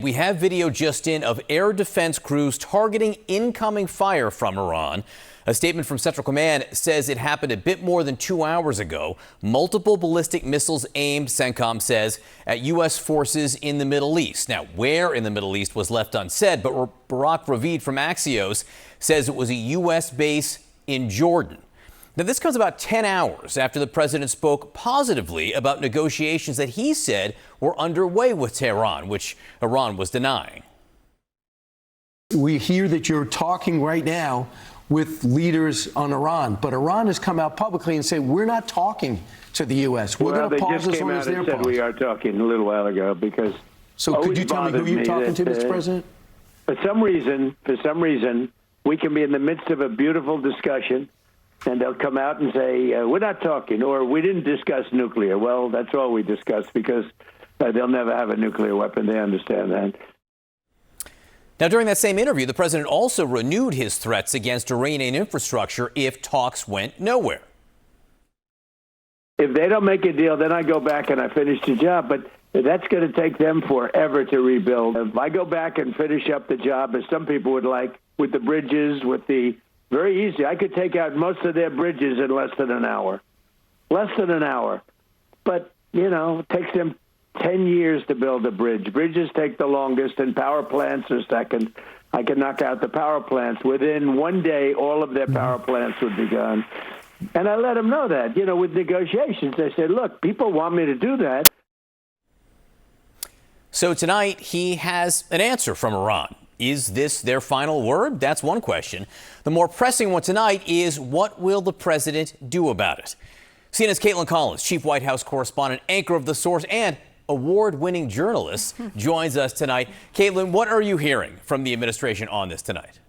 We have video just in of air defense crews targeting incoming fire from Iran. A statement from Central Command says it happened a bit more than 2 hours ago. Multiple ballistic missiles aimed, CENTCOM says, at U.S. forces in the Middle East. Now, where in the Middle East was left unsaid, but Barak Ravid from Axios says it was a U.S. base in Jordan. Now, this comes about 10 hours after the president spoke positively about negotiations that he said were underway with Tehran, which Iran was denying. We hear that you're talking right now with leaders on Iran, but Iran has come out publicly and said, we're not talking to the U.S. We're going to pause as long as they're paused. We are talking a little while ago because. So could you tell me who you're talking to, Mr. President? For some reason, we can be in the midst of a beautiful discussion, and they'll come out and say, we're not talking, or we didn't discuss nuclear. Well, that's all we discussed because they'll never have a nuclear weapon. They understand that. Now, during that same interview, the president also renewed his threats against Iranian infrastructure if talks went nowhere. If they don't make a deal, then I go back and I finish the job. But that's going to take them forever to rebuild. If I go back and finish up the job, as some people would like, with the bridges, very easy. I could take out most of their bridges in less than an hour. Less than an hour. But, it takes them 10 years to build a bridge. Bridges take the longest, and power plants are second. I can knock out the power plants. Within one day, all of their power plants would be gone. And I let them know that. With negotiations, they said, look, people want me to do that. So tonight, he has an answer from Iran. Is this their final word? That's one question. The more pressing one tonight is, what will the president do about it? CNN's Caitlin Collins, chief White House correspondent, anchor of The Source, and award-winning journalist, joins us tonight. Caitlin, what are you hearing from the administration on this tonight?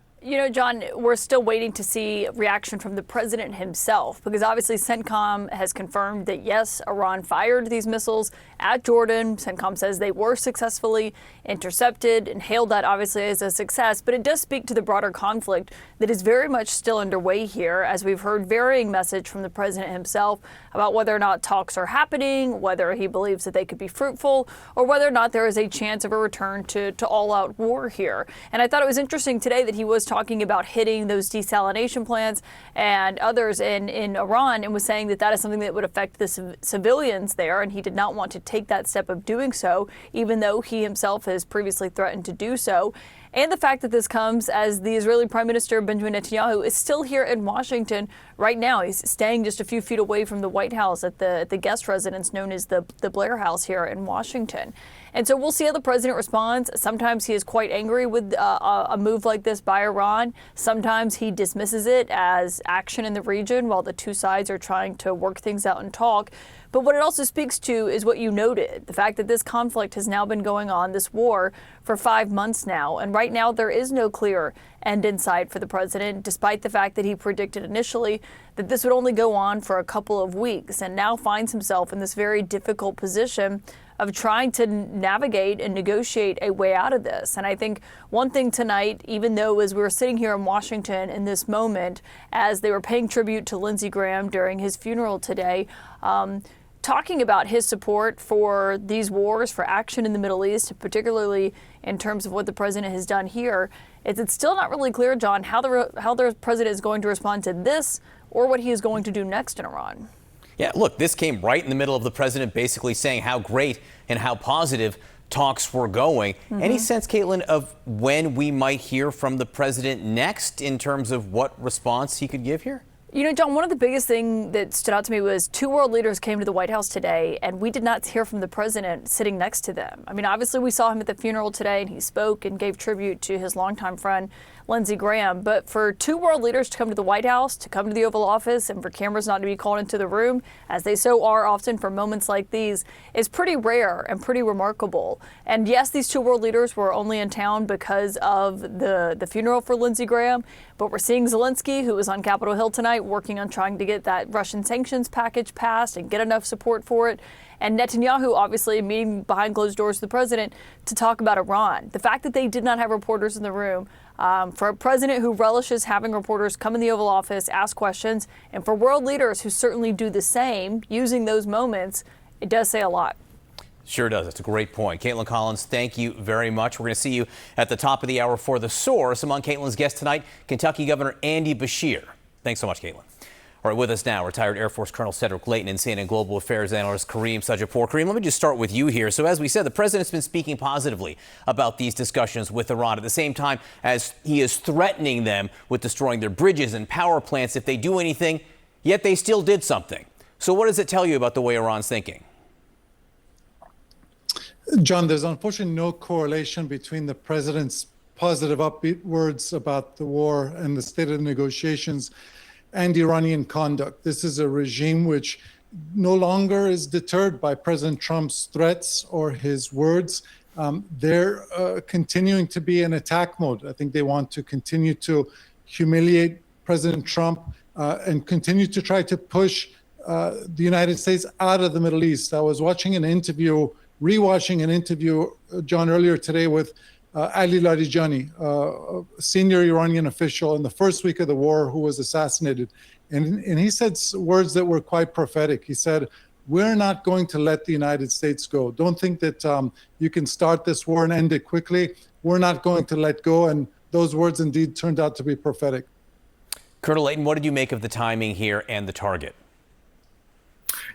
John, we're still waiting to see reaction from the president himself, because obviously CENTCOM has confirmed that, yes, Iran fired these missiles at Jordan. CENTCOM says they were successfully intercepted and hailed that obviously as a success. But it does speak to the broader conflict that is very much still underway here, as we've heard varying message from the president himself about whether or not talks are happening, whether he believes that they could be fruitful, or whether or not there is a chance of a return to all-out war here. And I thought it was interesting today that he was talking about hitting those desalination plants and others in Iran, and was saying that that is something that would affect the civilians there, and he did not want to take that step of doing so, even though he himself has previously threatened to do so. And the fact that this comes as the Israeli Prime Minister Benjamin Netanyahu is still here in Washington right now. He's staying just a few feet away from the White House at the guest residence known as the Blair House here in Washington. And so we'll see how the president responds. Sometimes he is quite angry with a move like this by Iran. Sometimes he dismisses it as action in the region while the two sides are trying to work things out and talk. But what it also speaks to is what you noted, the fact that this conflict has now been going on, this war, for 5 months now. And right now there is no clear end in sight for the president, despite the fact that he predicted initially that this would only go on for a couple of weeks, and now finds himself in this very difficult position of trying to navigate and negotiate a way out of this. And I think one thing tonight, even though as we were sitting here in Washington in this moment, as they were paying tribute to Lindsey Graham during his funeral today, talking about his support for these wars, for action in the Middle East, particularly in terms of what the president has done here, it's still not really clear, John, how the president is going to respond to this or what he is going to do next in Iran. Yeah, look, this came right in the middle of the president basically saying how great and how positive talks were going. Any sense, Caitlin, of when we might hear from the president next in terms of what response he could give here? John, one of the biggest things that stood out to me was two world leaders came to the White House today, and we did not hear from the president sitting next to them. I mean, obviously, we saw him at the funeral today, and he spoke and gave tribute to his longtime friend, Lindsey Graham. But for two world leaders to come to the White House, to come to the Oval Office, and for cameras not to be called into the room, as they so are often for moments like these, is pretty rare and pretty remarkable. And yes, these two world leaders were only in town because of the funeral for Lindsey Graham, but we're seeing Zelensky, who was on Capitol Hill tonight, working on trying to get that Russian sanctions package passed and get enough support for it. And Netanyahu obviously meeting behind closed doors with the president to talk about Iran. The fact that they did not have reporters in the room, for a president who relishes having reporters come in the Oval Office, ask questions, and for world leaders who certainly do the same, using those moments, it does say a lot. Sure does. It's a great point. Caitlin Collins, thank you very much. We're going to see you at the top of the hour for The Source. Among Caitlin's guests tonight, Kentucky Governor Andy Beshear. Thanks so much, Caitlin. All right, with us now, retired Air Force Colonel Cedric Leighton and CNN Global Affairs analyst Kareem Sajapur. Kareem, let me just start with you here. So as we said, the president's been speaking positively about these discussions with Iran at the same time as he is threatening them with destroying their bridges and power plants if they do anything, yet they still did something. So what does it tell you about the way Iran's thinking? John, there's unfortunately no correlation between the president's positive, upbeat words about the war and the state of the negotiations and Iranian conduct. This is a regime which no longer is deterred by President Trump's threats or his words. They're continuing to be in attack mode. I think they want to continue to humiliate President Trump and continue to try to push the United States out of the Middle East. I was watching an interview, rewatching an interview, John, earlier today with Ali Larijani, a senior Iranian official in the first week of the war who was assassinated. And he said words that were quite prophetic. He said, "We're not going to let the United States go. Don't think that you can start this war and end it quickly. We're not going to let go." And those words indeed turned out to be prophetic. Colonel Leighton, what did you make of the timing here and the target?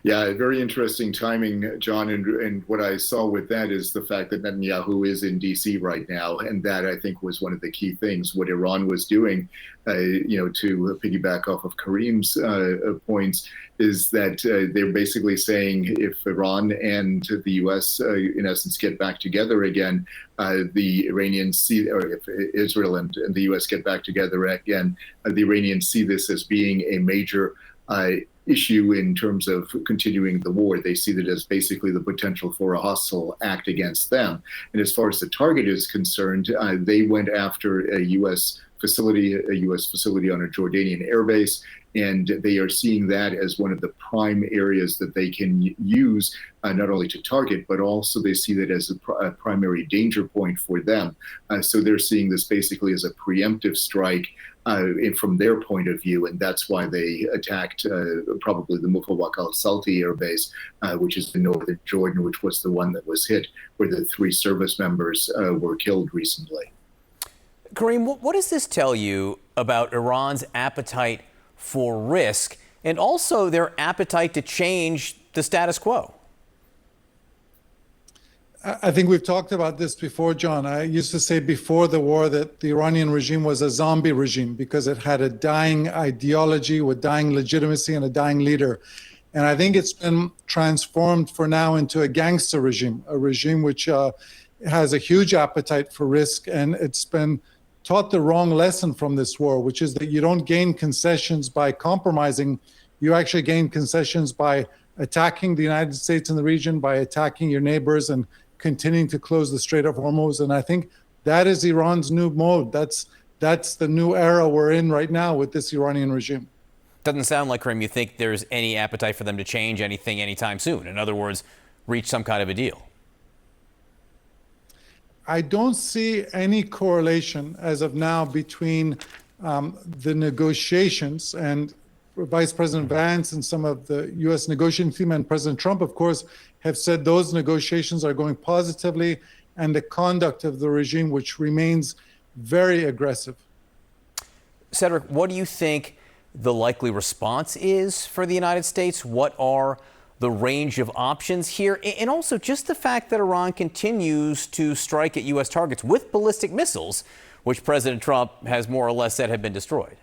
Yeah, very interesting timing, John. And what I saw with that is the fact that Netanyahu is in D.C. right now. And that, I think, was one of the key things. What Iran was doing, to piggyback off of Kareem's points, is that they're basically saying if Iran and the U.S., in essence, get back together again, the Iranians see, or if Israel and the U.S. get back together again, the Iranians see this as being a major issue in terms of continuing the war. They see that as basically the potential for a hostile act against them. And as far as the target is concerned, they went after a U.S. facility on a Jordanian airbase, and they are seeing that as one of the prime areas that they can use not only to target, but also they see that as a primary danger point for them. So they're seeing this basically as a preemptive strike from their point of view, and that's why they attacked probably the Mufawaq al-Salti air base, which is in northern Jordan, which was the one that was hit, where the 3 service members were killed recently. Kareem, what does this tell you about Iran's appetite for risk and also their appetite to change the status quo? I think we've talked about this before, John. I used to say before the war that the Iranian regime was a zombie regime because it had a dying ideology with dying legitimacy and a dying leader. And I think it's been transformed for now into a gangster regime, a regime which has a huge appetite for risk. And it's been taught the wrong lesson from this war, which is that you don't gain concessions by compromising. You actually gain concessions by attacking the United States in the region, by attacking your neighbors and continuing to close the Strait of Hormuz. And I think that is Iran's new mode. That's the new era we're in right now with this Iranian regime. Doesn't sound like, Kareem, you think there's any appetite for them to change anything anytime soon. In other words, reach some kind of a deal. I don't see any correlation as of now between the negotiations, and Vice President Vance and some of the U.S. negotiating team and President Trump, of course, have said those negotiations are going positively, and the conduct of the regime, which remains very aggressive. Cedric, what do you think the likely response is for the United States? What are the range of options here? And also just the fact that Iran continues to strike at U.S. targets with ballistic missiles, which President Trump has more or less said have been destroyed.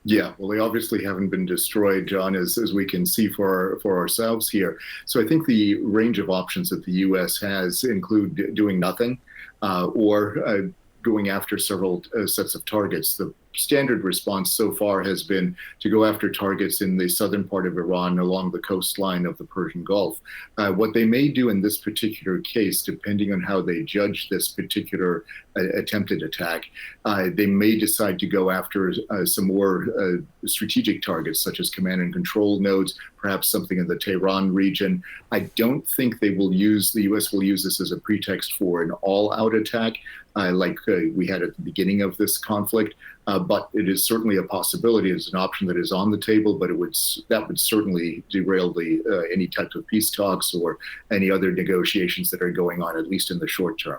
Yeah, well, they obviously haven't been destroyed, John, as we can see for ourselves here. So I think the range of options that the U.S. has include doing nothing or going after several sets of targets. The standard response so far has been to go after targets in the southern part of Iran along the coastline of the Persian Gulf. What they may do in this particular case, depending on how they judge this particular attempted attack, they may decide to go after some more strategic targets, such as command and control nodes, perhaps something in the Tehran region. I don't think the U.S. will use this as a pretext for an all-out attack like we had at the beginning of this conflict. But it is certainly a possibility. It's an option that is on the table, but that would certainly derail any type of peace talks or any other negotiations that are going on, at least in the short term.